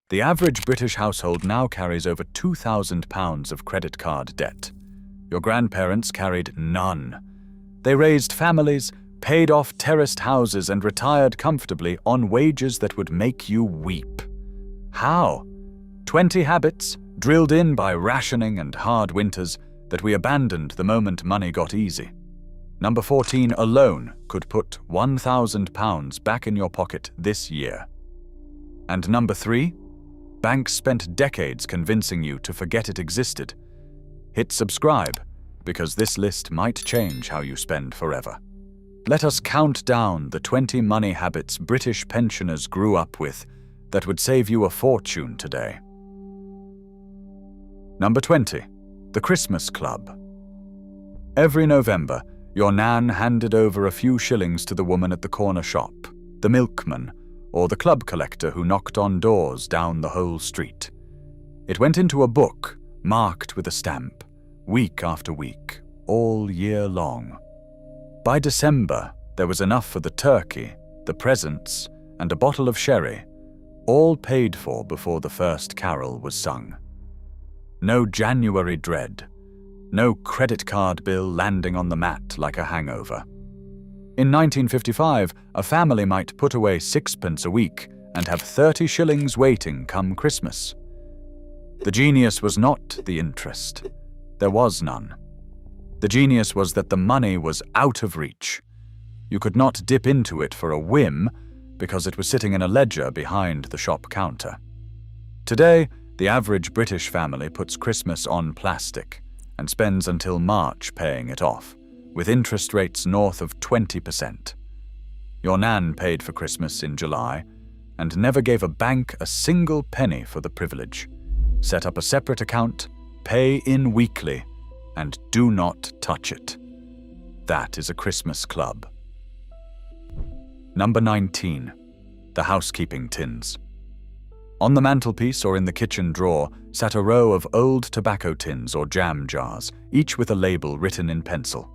The average British household now carries over £2,000 of credit card debt. Your grandparents carried none. They raised families, paid off terraced houses, and retired comfortably on wages that would make you weep. How? 20 habits, drilled in by rationing and hard winters, that we abandoned the moment money got easy. Number 14 alone could put £1,000 back in your pocket this year. And number 3, banks spent decades convincing you to forget it existed. Hit subscribe, because this list might change how you spend forever. Let us count down the 20 money habits British pensioners grew up with that would save you a fortune today. Number 20, the Christmas Club. Every November, your nan handed over a few shillings to the woman at the corner shop, the milkman, or the club collector who knocked on doors down the whole street. It went into a book, marked with a stamp, week after week, all year long. By December, there was enough for the turkey, the presents, and a bottle of sherry, all paid for before the first carol was sung. No January dread, no credit card bill landing on the mat like a hangover. In 1955, a family might put away 6p a week and have 30 shillings waiting come Christmas. The genius was not the interest. There was none. The genius was that the money was out of reach. You could not dip into it for a whim because it was sitting in a ledger behind the shop counter. Today, the average British family puts Christmas on plastic and spends until March paying it off, with interest rates north of 20%. Your nan paid for Christmas in July and never gave a bank a single penny for the privilege. Set up a separate account, pay in weekly, and do not touch it. That is a Christmas club. Number 19, the housekeeping tins. On the mantelpiece or in the kitchen drawer sat a row of old tobacco tins or jam jars, each with a label written in pencil.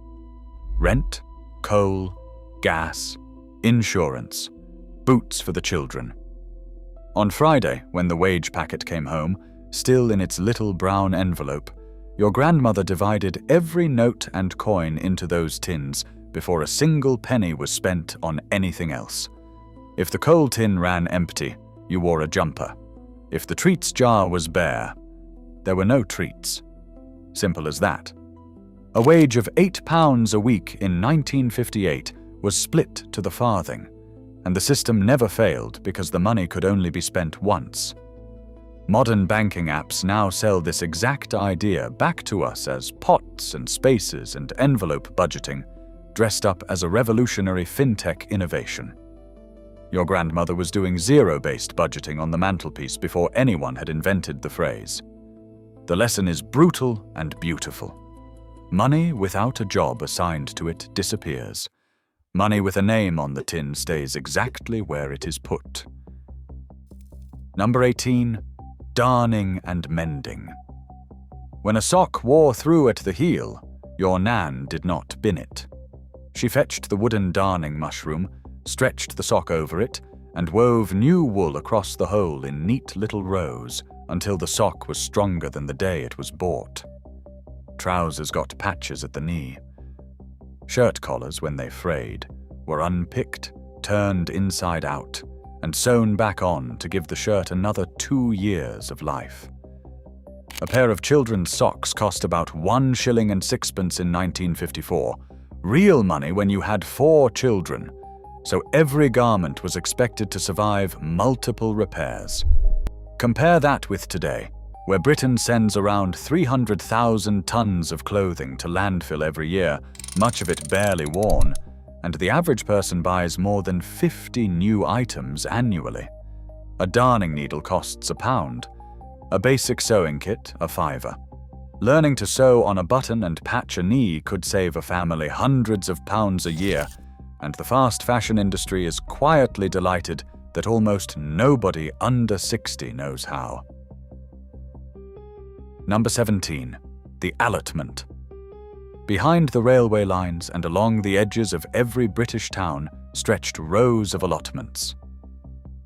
Rent, coal, gas, insurance, boots for the children. On Friday, when the wage packet came home, still in its little brown envelope, your grandmother divided every note and coin into those tins before a single penny was spent on anything else. If the coal tin ran empty, you wore a jumper. If the treats jar was bare, there were no treats. Simple as that. A wage of £8 a week in 1958 was split to the farthing, and the system never failed because the money could only be spent once. Modern banking apps now sell this exact idea back to us as pots and spaces and envelope budgeting, dressed up as a revolutionary fintech innovation. Your grandmother was doing zero-based budgeting on the mantelpiece before anyone had invented the phrase. The lesson is brutal and beautiful. Money without a job assigned to it disappears. Money with a name on the tin stays exactly where it is put. Number 18, darning and mending. When a sock wore through at the heel, your nan did not bin it. She fetched the wooden darning mushroom, stretched the sock over it, and wove new wool across the hole in neat little rows until the sock was stronger than the day it was bought. Trousers got patches at the knee. Shirt collars, when they frayed, were unpicked, turned inside out, and sewn back on to give the shirt another 2 years of life. A pair of children's socks cost about 1 shilling and 6p in 1954, real money when you had 4 children, so every garment was expected to survive multiple repairs. Compare that with today, where Britain sends around 300,000 tons of clothing to landfill every year, much of it barely worn, and the average person buys more than 50 new items annually. A darning needle costs £1, a basic sewing kit a £5. Learning to sew on a button and patch a knee could save a family hundreds of pounds a year, and the fast fashion industry is quietly delighted that almost nobody under 60 knows how. Number 17, the allotment. Behind the railway lines and along the edges of every British town stretched rows of allotments.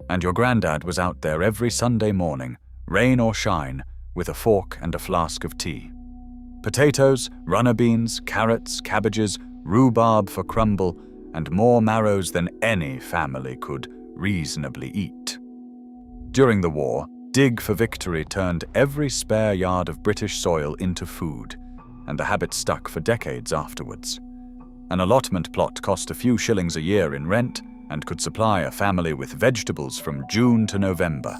And your granddad was out there every Sunday morning, rain or shine, with a fork and a flask of tea. Potatoes, runner beans, carrots, cabbages, rhubarb for crumble, and more marrows than any family could reasonably eat. During the war, Dig for Victory turned every spare yard of British soil into food, and the habit stuck for decades afterwards. An allotment plot cost a few shillings a year in rent and could supply a family with vegetables from June to November.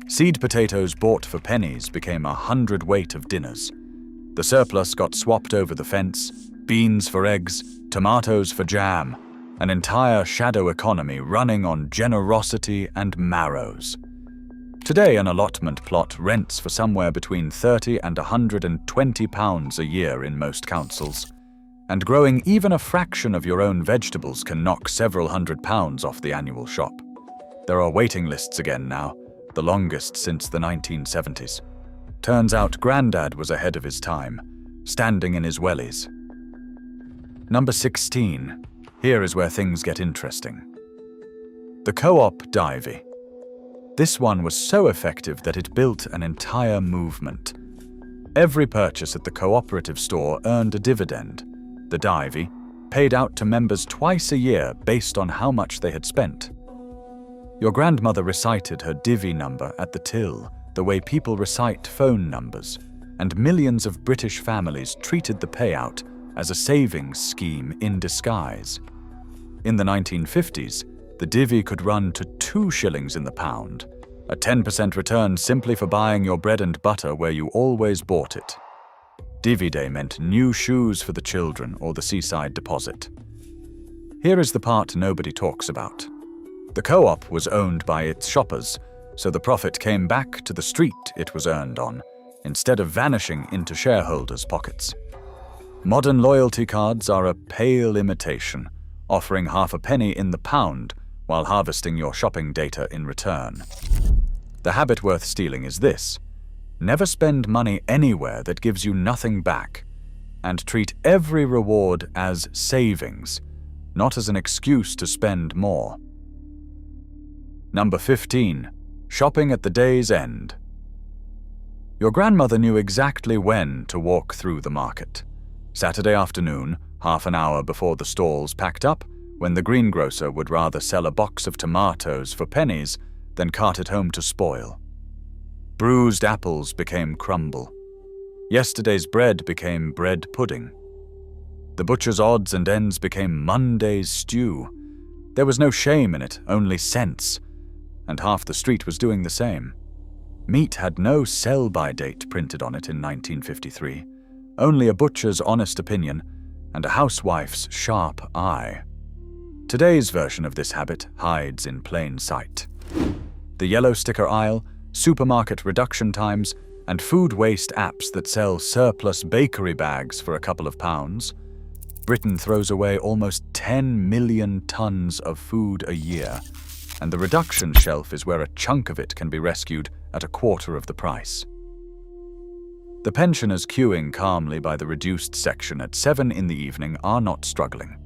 Seed potatoes bought for pennies became 100 weight of dinners. The surplus got swapped over the fence, beans for eggs, tomatoes for jam, an entire shadow economy running on generosity and marrows. Today, an allotment plot rents for somewhere between £30 and £120 a year in most councils, and growing even a fraction of your own vegetables can knock several £100s off the annual shop. There are waiting lists again now, the longest since the 1970s. Turns out Grandad was ahead of his time, standing in his wellies. Number 16. Here is where things get interesting. The co-op divvy. This one was so effective that it built an entire movement. Every purchase at the cooperative store earned a dividend. The divvy paid out to members twice a year based on how much they had spent. Your grandmother recited her divvy number at the till, the way people recite phone numbers, and millions of British families treated the payout as a savings scheme in disguise. In the 1950s, the divvy could run to 2 shillings in the pound, a 10% return simply for buying your bread and butter where you always bought it. Divvy Day meant new shoes for the children or the seaside deposit. Here is the part nobody talks about. The co-op was owned by its shoppers, so the profit came back to the street it was earned on, instead of vanishing into shareholders' pockets. Modern loyalty cards are a pale imitation, offering half a penny in the pound while harvesting your shopping data in return. The habit worth stealing is this: never spend money anywhere that gives you nothing back, and treat every reward as savings, not as an excuse to spend more. Number 15. Shopping at the day's end. Your grandmother knew exactly when to walk through the market. Saturday afternoon, half an hour before the stalls packed up, when the greengrocer would rather sell a box of tomatoes for pennies than cart it home to spoil. Bruised apples became crumble. Yesterday's bread became bread pudding. The butcher's odds and ends became Monday's stew. There was no shame in it, only sense, and half the street was doing the same. Meat had no sell-by date printed on it in 1953, only a butcher's honest opinion and a housewife's sharp eye. Today's version of this habit hides in plain sight. The yellow sticker aisle, supermarket reduction times, and food waste apps that sell surplus bakery bags for a couple of pounds. Britain throws away almost 10 million tons of food a year, and the reduction shelf is where a chunk of it can be rescued at a quarter of the price. The pensioners queuing calmly by the reduced section at 7 in the evening are not struggling.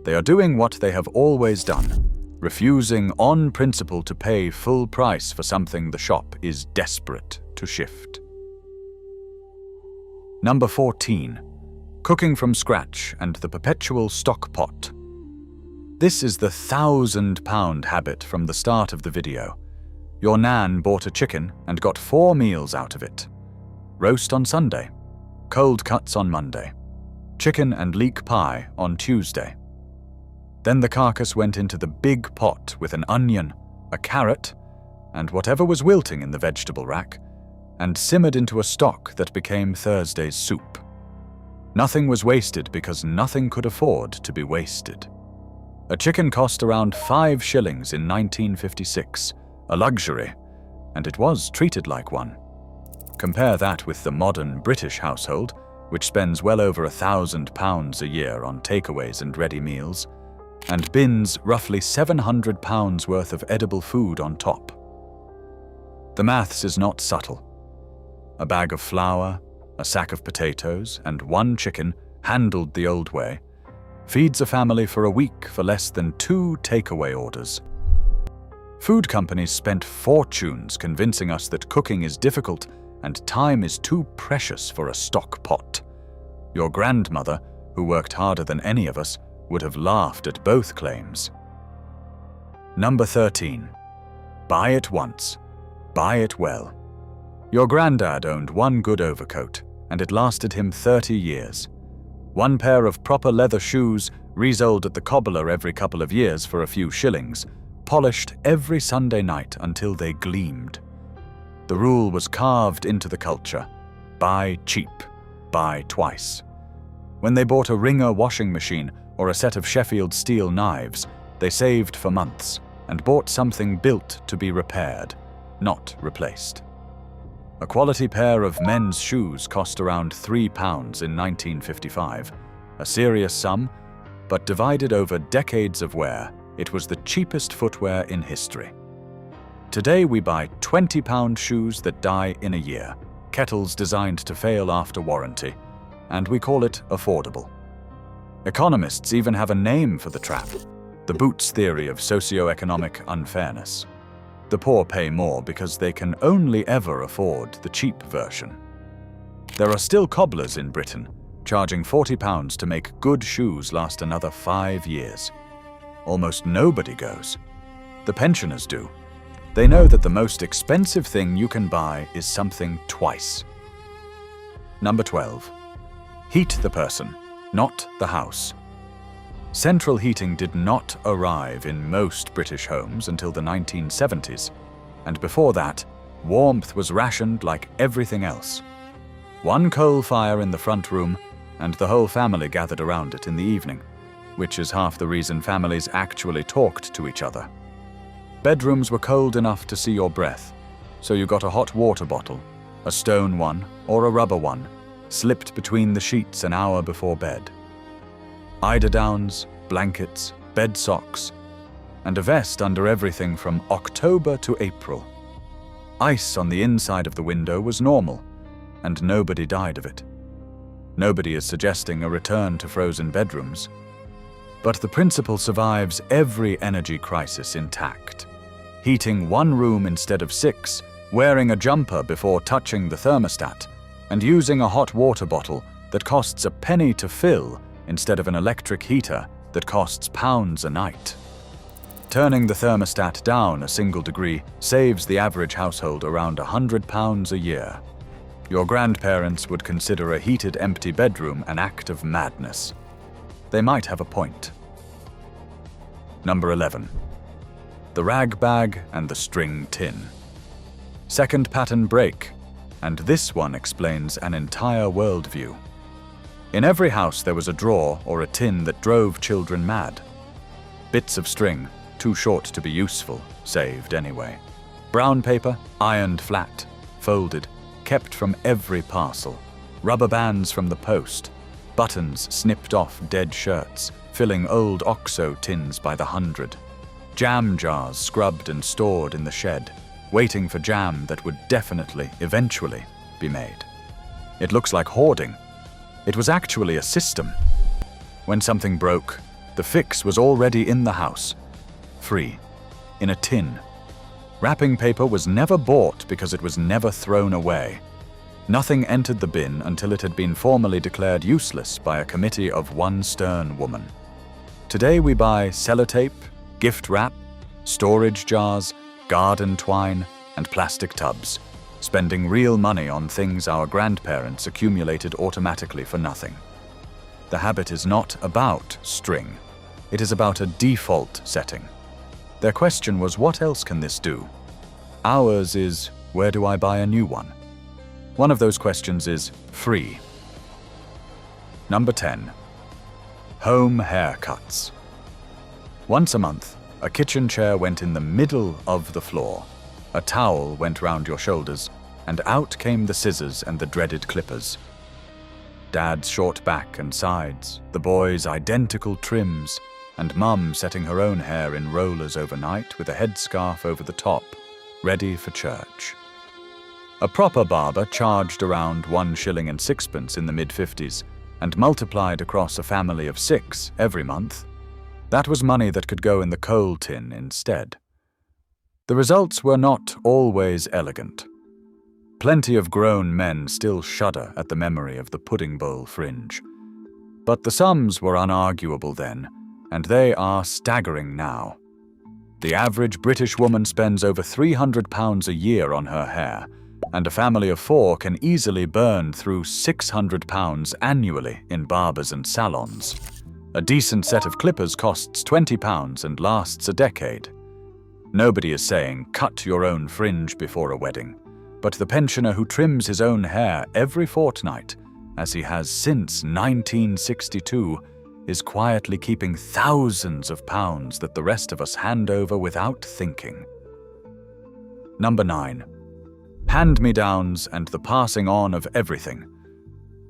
They are doing what they have always done, refusing on principle to pay full price for something the shop is desperate to shift. Number 14. Cooking from scratch and the perpetual stock pot. This is the £1,000 habit from the start of the video. Your nan bought a chicken and got 4 meals out of it. Roast on Sunday, cold cuts on Monday, chicken and leek pie on Tuesday. Then the carcass went into the big pot with an onion, a carrot, and whatever was wilting in the vegetable rack, and simmered into a stock that became Thursday's soup. Nothing was wasted because nothing could afford to be wasted. A chicken cost around 5 shillings in 1956, a luxury, and it was treated like one. Compare that with the modern British household, which spends well over £1,000 a year on takeaways and ready meals, and bins roughly £700 worth of edible food on top. The maths is not subtle. A bag of flour, a sack of potatoes, and 1 chicken, handled the old way, feeds a family for a week for less than 2 takeaway orders. Food companies spent fortunes convincing us that cooking is difficult and time is too precious for a stock pot. Your grandmother, who worked harder than any of us, would have laughed at both claims. Number 13. Buy it once. Buy it well. Your granddad owned one good overcoat, and it lasted him 30 years. One pair of proper leather shoes, resoled at the cobbler every couple of years for a few shillings, polished every Sunday night until they gleamed. The rule was carved into the culture: buy cheap, buy twice. When they bought a Ringer washing machine or a set of Sheffield steel knives, they saved for months and bought something built to be repaired, not replaced. A quality pair of men's shoes cost around £3 in 1955, a serious sum, but divided over decades of wear, it was the cheapest footwear in history. Today we buy £20 shoes that die in a year, kettles designed to fail after warranty, and we call it affordable. Economists even have a name for the trap: the Boots theory of socio-economic unfairness. The poor pay more because they can only ever afford the cheap version. There are still cobblers in Britain, charging £40 to make good shoes last another 5 years. Almost nobody goes. The pensioners do. They know that the most expensive thing you can buy is something twice. Number 12. Heat the person, not the house. Central heating did not arrive in most British homes until the 1970s, and before that, warmth was rationed like everything else. One coal fire in the front room, and the whole family gathered around it in the evening, which is half the reason families actually talked to each other. Bedrooms were cold enough to see your breath, so you got a hot water bottle, a stone one or a rubber one, slipped between the sheets an hour before bed. Eiderdowns, blankets, bed socks, and a vest under everything from October to April. Ice on the inside of the window was normal, and nobody died of it. Nobody is suggesting a return to frozen bedrooms. But the principle survives every energy crisis intact. Heating one room instead of 6, wearing a jumper before touching the thermostat, and using a hot water bottle that costs a penny to fill instead of an electric heater that costs pounds a night. Turning the thermostat down a single degree saves the average household around £100 a year. Your grandparents would consider a heated empty bedroom an act of madness. They might have a point. Number 11. The rag bag and the string tin. Second pattern break, and this one explains an entire worldview. In every house there was a drawer or a tin that drove children mad. Bits of string, too short to be useful, saved anyway. Brown paper, ironed flat, folded, kept from every parcel. Rubber bands from the post. Buttons snipped off dead shirts, filling old OXO tins by the 100. Jam jars scrubbed and stored in the shed, waiting for jam that would definitely, eventually, be made. It looks like hoarding. It was actually a system. When something broke, the fix was already in the house. Free. In a tin. Wrapping paper was never bought because it was never thrown away. Nothing entered the bin until it had been formally declared useless by a committee of one stern woman. Today we buy sellotape, gift wrap, storage jars, garden twine, and plastic tubs, spending real money on things our grandparents accumulated automatically for nothing. The habit is not about string. It is about a default setting. Their question was, what else can this do? Ours is, where do I buy a new one? One of those questions is free. Number 10. Home haircuts. Once a month, a kitchen chair went in the middle of the floor. A towel went round your shoulders, and out came the scissors and the dreaded clippers. Dad's short back and sides, the boys' identical trims, and Mum setting her own hair in rollers overnight with a headscarf over the top, ready for church. A proper barber charged around 1 shilling and sixpence in the mid-50s and multiplied across a family of 6 every month. That was money that could go in the coal tin instead. The results were not always elegant. Plenty of grown men still shudder at the memory of the pudding bowl fringe. But the sums were unarguable then, and they are staggering now. The average British woman spends over £300 a year on her hair, and a family of 4 can easily burn through £600 annually in barbers and salons. A decent set of clippers costs £20 and lasts a decade. Nobody is saying cut your own fringe before a wedding, but the pensioner who trims his own hair every fortnight, as he has since 1962, is quietly keeping thousands of pounds that the rest of us hand over without thinking. Number 9. Hand-me-downs and the passing on of everything.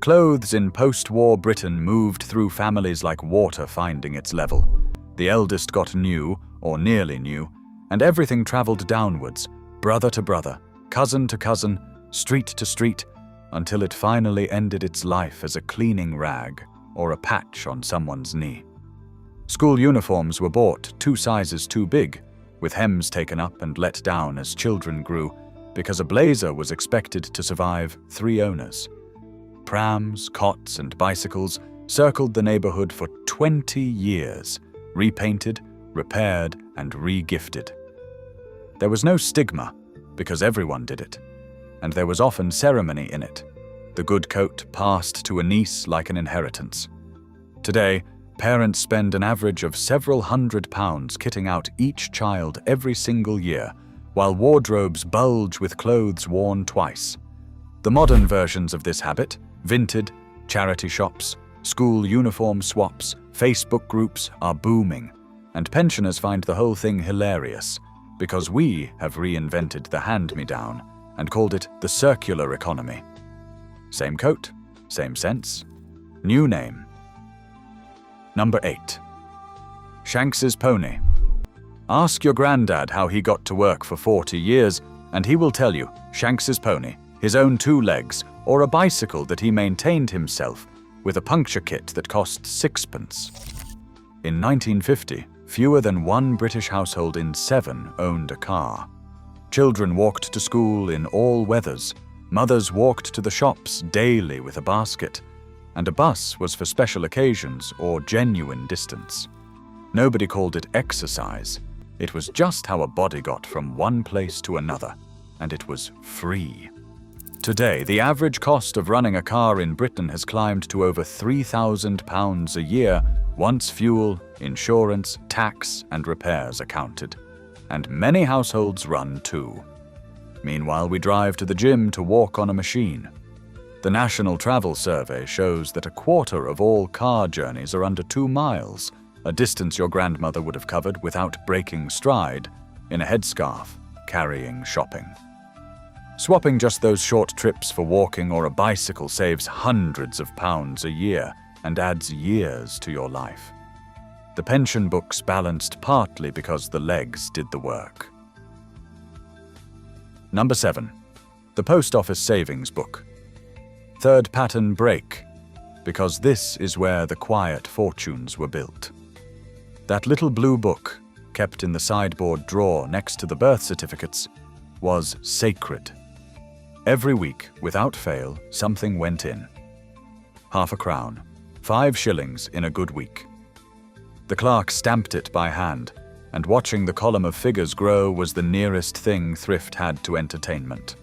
Clothes in post-war Britain moved through families like water finding its level. The eldest got new, or nearly new, and everything travelled downwards, brother to brother, cousin to cousin, street to street, until it finally ended its life as a cleaning rag or a patch on someone's knee. School uniforms were bought 2 sizes too big, with hems taken up and let down as children grew, because a blazer was expected to survive 3 owners. Prams, cots, and bicycles circled the neighborhood for 20 years, repainted, repaired, and re-gifted. There was no stigma, because everyone did it, and there was often ceremony in it. The good coat passed to a niece like an inheritance. Today, parents spend an average of several £100 kitting out each child every single year, while wardrobes bulge with clothes worn twice. The modern versions of this habit, Vinted, charity shops, school uniform swaps, Facebook groups, are booming, and pensioners find the whole thing hilarious, because we have reinvented the hand-me-down and called it the circular economy. Same coat, same sense, new name. Number 8. Shanks's pony. Ask your granddad how he got to work for 40 years, and he will tell you Shanks's pony, his own 2 legs, or a bicycle that he maintained himself with a puncture kit that cost 6pence. In 1950, fewer than 1 British household in 7 owned a car. Children walked to school in all weathers. Mothers walked to the shops daily with a basket, and a bus was for special occasions or genuine distance. Nobody called it exercise. It was just how a body got from one place to another, and it was free. Today, the average cost of running a car in Britain has climbed to over £3,000 a year, once fuel, insurance, tax, and repairs are counted. And many households run too. Meanwhile, we drive to the gym to walk on a machine. The National Travel Survey shows that 1/4 of all car journeys are under 2 miles, a distance your grandmother would have covered without breaking stride, in a headscarf, carrying shopping. Swapping just those short trips for walking or a bicycle saves hundreds of pounds a year and adds years to your life. The pension books balanced partly because the legs did the work. Number 7. The Post Office Savings Book. Third pattern break, because this is where the quiet fortunes were built. That little blue book, kept in the sideboard drawer next to the birth certificates, was sacred. Every week, without fail, something went in. Half a crown, 5 shillings in a good week. The clerk stamped it by hand, and watching the column of figures grow was the nearest thing thrift had to entertainment.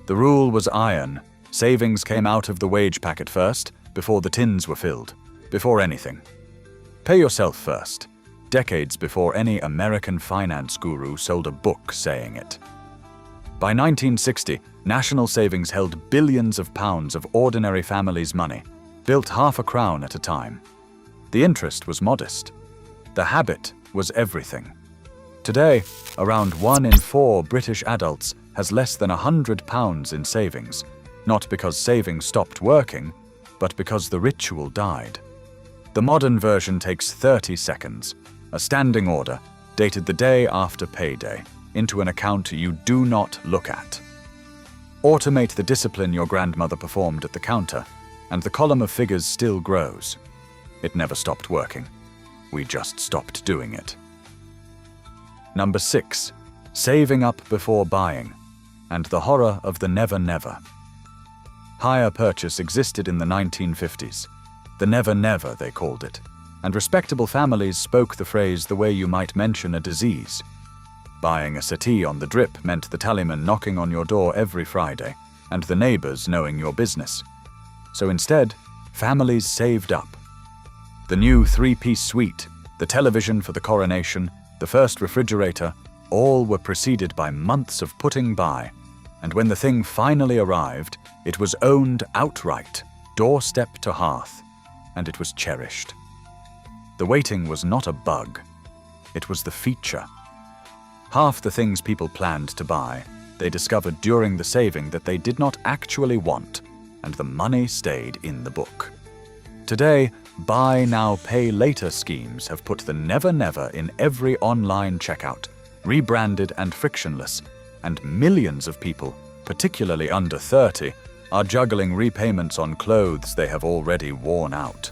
The rule was iron. Savings came out of the wage packet first, before the tins were filled, before anything. Pay yourself first, decades before any American finance guru sold a book saying it. By 1960, national savings held billions of pounds of ordinary families' money, built half a crown at a time. The interest was modest. The habit was everything. Today, around 1 in 4 British adults has less than £100 in savings, not because savings stopped working, but because the ritual died. The modern version takes 30 seconds, a standing order, dated the day after payday, into an account you do not look at. Automate the discipline your grandmother performed at the counter, and the column of figures still grows. It never stopped working. We just stopped doing it. Number 6. saving up before buying, and the horror of the never-never. Hire purchase existed in the 1950s. The never-never, they called it, and respectable families spoke the phrase the way you might mention a disease. Buying a settee on the drip meant the tallyman knocking on your door every Friday, and the neighbors knowing your business. So instead, families saved up. The new 3-piece suite, the television for the coronation, the first refrigerator, all were preceded by months of putting by, and when the thing finally arrived, it was owned outright, doorstep to hearth, and it was cherished. The waiting was not a bug. It was the feature. Half the things people planned to buy, they discovered during the saving that they did not actually want, and the money stayed in the book. Today, buy now, pay later schemes have put the never-never in every online checkout, rebranded and frictionless, and millions of people, particularly under 30, are juggling repayments on clothes they have already worn out.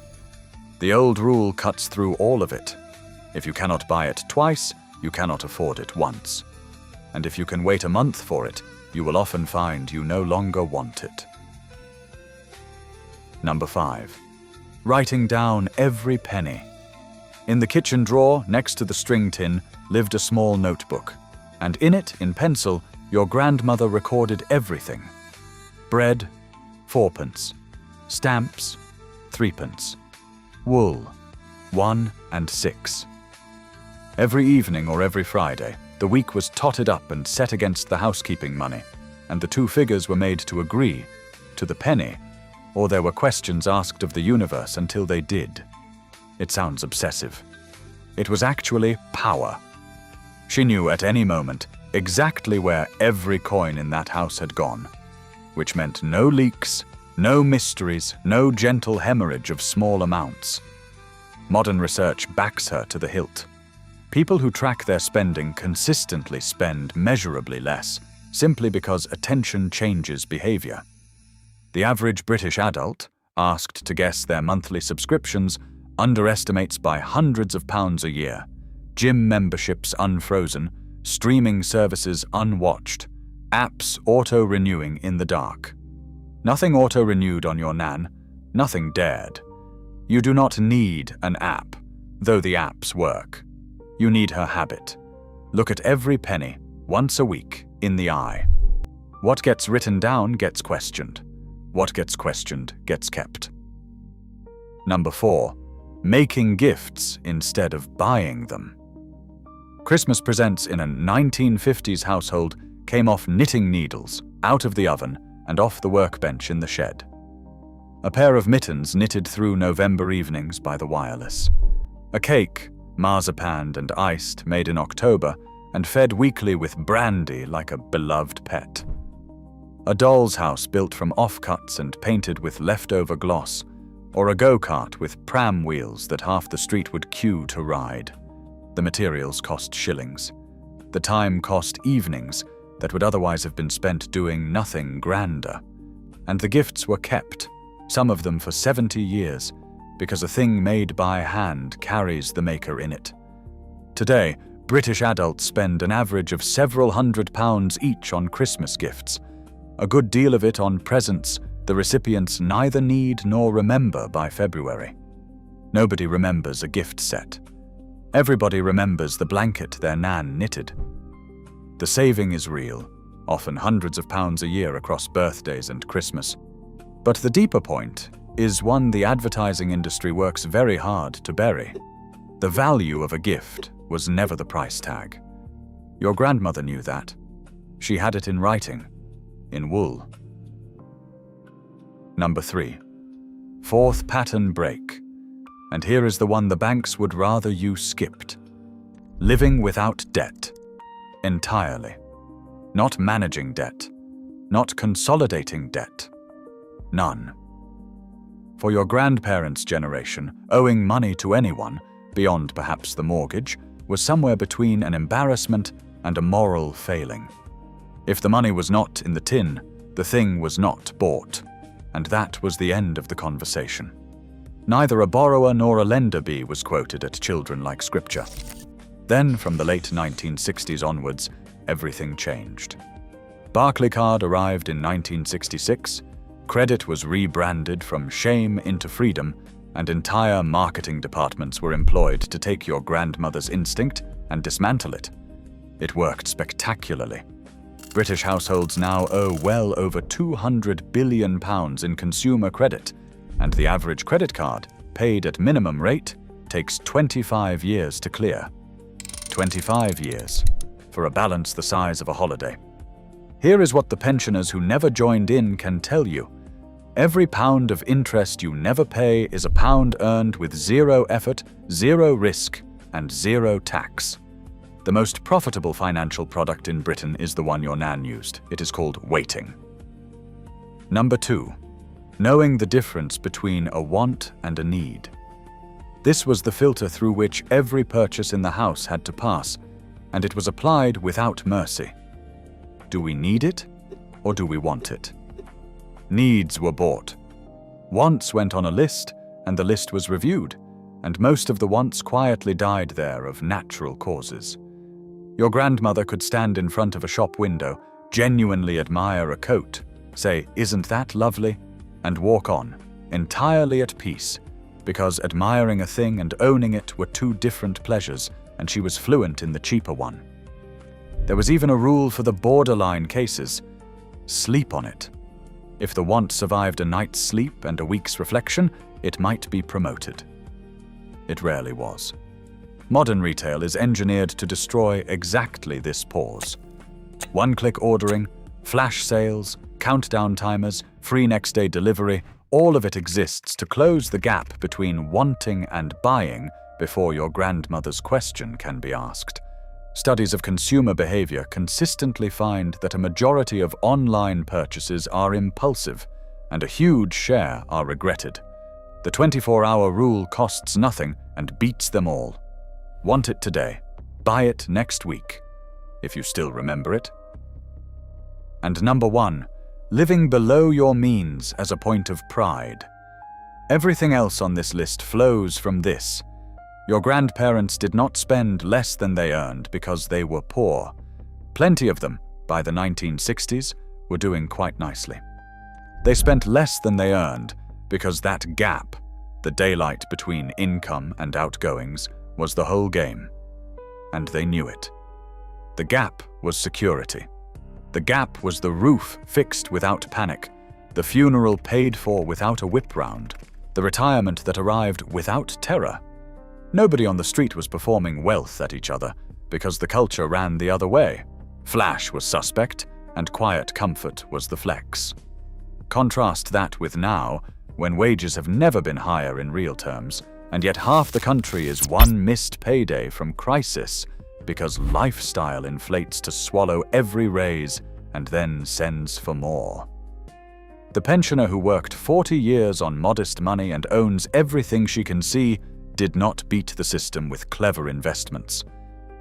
The old rule cuts through all of it. If you cannot buy it twice, you cannot afford it once. And if you can wait a month for it, you will often find you no longer want it. Number 5. Writing down every penny. In the kitchen drawer, next to the string tin, lived a small notebook, and in it, in pencil, your grandmother recorded everything. Bread, 4p. Stamps, 3p. Wool, 1 and 6. Every evening or every Friday, the week was totted up and set against the housekeeping money, and the two figures were made to agree, to the penny, or there were questions asked of the universe until they did. It sounds obsessive. It was actually power. She knew at any moment exactly where every coin in that house had gone, which meant no leaks, no mysteries, no gentle hemorrhage of small amounts. Modern research backs her to the hilt. People who track their spending consistently spend measurably less, simply because attention changes behavior. The average British adult, asked to guess their monthly subscriptions, underestimates by hundreds of pounds a year. Gym memberships unfrozen, streaming services unwatched, apps auto-renewing in the dark. Nothing auto-renewed on your nan, nothing dared. You do not need an app, though the apps work. You need her habit. Look at every penny, once a week, in the eye. What gets written down gets questioned. What gets questioned gets kept. Number 4. Making gifts instead of buying them. Christmas presents in a 1950s household came off knitting needles, out of the oven, and off the workbench in the shed. A pair of mittens knitted through November evenings by the wireless. A cake, marzipaned and iced, made in October, and fed weekly with brandy like a beloved pet. A doll's house built from offcuts and painted with leftover gloss, or a go-kart with pram wheels that half the street would queue to ride. The materials cost shillings. The time cost evenings that would otherwise have been spent doing nothing grander. And the gifts were kept, some of them for 70 years, because a thing made by hand carries the maker in it. Today, British adults spend an average of several £100s each on Christmas gifts, a good deal of it on presents the recipients neither need nor remember by February. Nobody remembers a gift set. Everybody remembers the blanket their nan knitted. The saving is real, often hundreds of pounds a year across birthdays and Christmas. But the deeper point is one the advertising industry works very hard to bury. The value of a gift was never the price tag. Your grandmother knew that. She had it in writing, in wool. Number 3. Fourth pattern break. And here is the one the banks would rather you skipped. Living without debt. Entirely. Not managing debt. Not consolidating debt. None. For your grandparents' generation, owing money to anyone, beyond perhaps the mortgage, was somewhere between an embarrassment and a moral failing. If the money was not in the tin, the thing was not bought. And that was the end of the conversation. Neither a borrower nor a lender bee was quoted at children like scripture. Then, from the late 1960s onwards, everything changed. Barclaycard arrived in 1966, credit was rebranded from shame into freedom, and entire marketing departments were employed to take your grandmother's instinct and dismantle it. It worked spectacularly. British households now owe well over £200 billion in consumer credit, and the average credit card, paid at minimum rate, takes 25 years to clear. 25 years, for a balance the size of a holiday. Here is what the pensioners who never joined in can tell you. Every pound of interest you never pay is a pound earned with zero effort, zero risk, and zero tax. The most profitable financial product in Britain is the one your nan used. It is called waiting. Number 2. Knowing the difference between a want and a need. This was the filter through which every purchase in the house had to pass, and it was applied without mercy. Do we need it, or do we want it? Needs were bought. Wants went on a list, and the list was reviewed, and most of the wants quietly died there of natural causes. Your grandmother could stand in front of a shop window, genuinely admire a coat, say, "Isn't that lovely?" and walk on, entirely at peace, because admiring a thing and owning it were two different pleasures, and she was fluent in the cheaper one. There was even a rule for the borderline cases: sleep on it. If the want survived a night's sleep and a week's reflection, it might be promoted. It rarely was. Modern retail is engineered to destroy exactly this pause. One-click ordering, flash sales, countdown timers, free next-day delivery, all of it exists to close the gap between wanting and buying before your grandmother's question can be asked. Studies of consumer behavior consistently find that a majority of online purchases are impulsive, and a huge share are regretted. The 24-hour rule costs nothing and beats them all. Want it today, buy it next week, if you still remember it. And number 1, living below your means as a point of pride. Everything else on this list flows from this. Your grandparents did not spend less than they earned because they were poor. Plenty of them, by the 1960s, were doing quite nicely. They spent less than they earned because that gap, the daylight between income and outgoings, was the whole game. And they knew it. The gap was security. The gap was the roof fixed without panic, the funeral paid for without a whip round, the retirement that arrived without terror. Nobody on the street was performing wealth at each other because the culture ran the other way. Flash was suspect, and quiet comfort was the flex. Contrast that with now, when wages have never been higher in real terms, and yet half the country is one missed payday from crisis because lifestyle inflates to swallow every raise and then sends for more. The pensioner who worked 40 years on modest money and owns everything she can see did not beat the system with clever investments.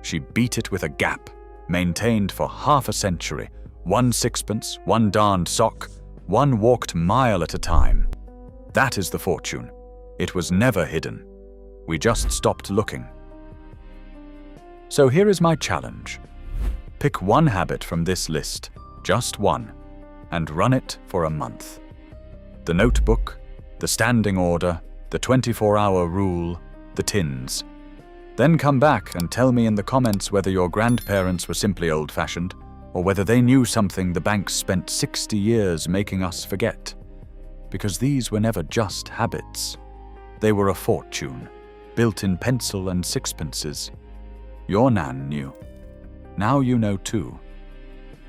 She beat it with a gap, maintained for half a century, 1 sixpence, 1 darned sock, 1 walked mile at a time. That is the fortune. It was never hidden. We just stopped looking. So here is my challenge. Pick one habit from this list, just one, and run it for a month. The notebook, the standing order, the 24-hour rule, the tins. Then come back and tell me in the comments whether your grandparents were simply old-fashioned, or whether they knew something the banks spent 60 years making us forget. Because these were never just habits. They were a fortune, built in pencil and sixpences. Your nan knew. Now you know too.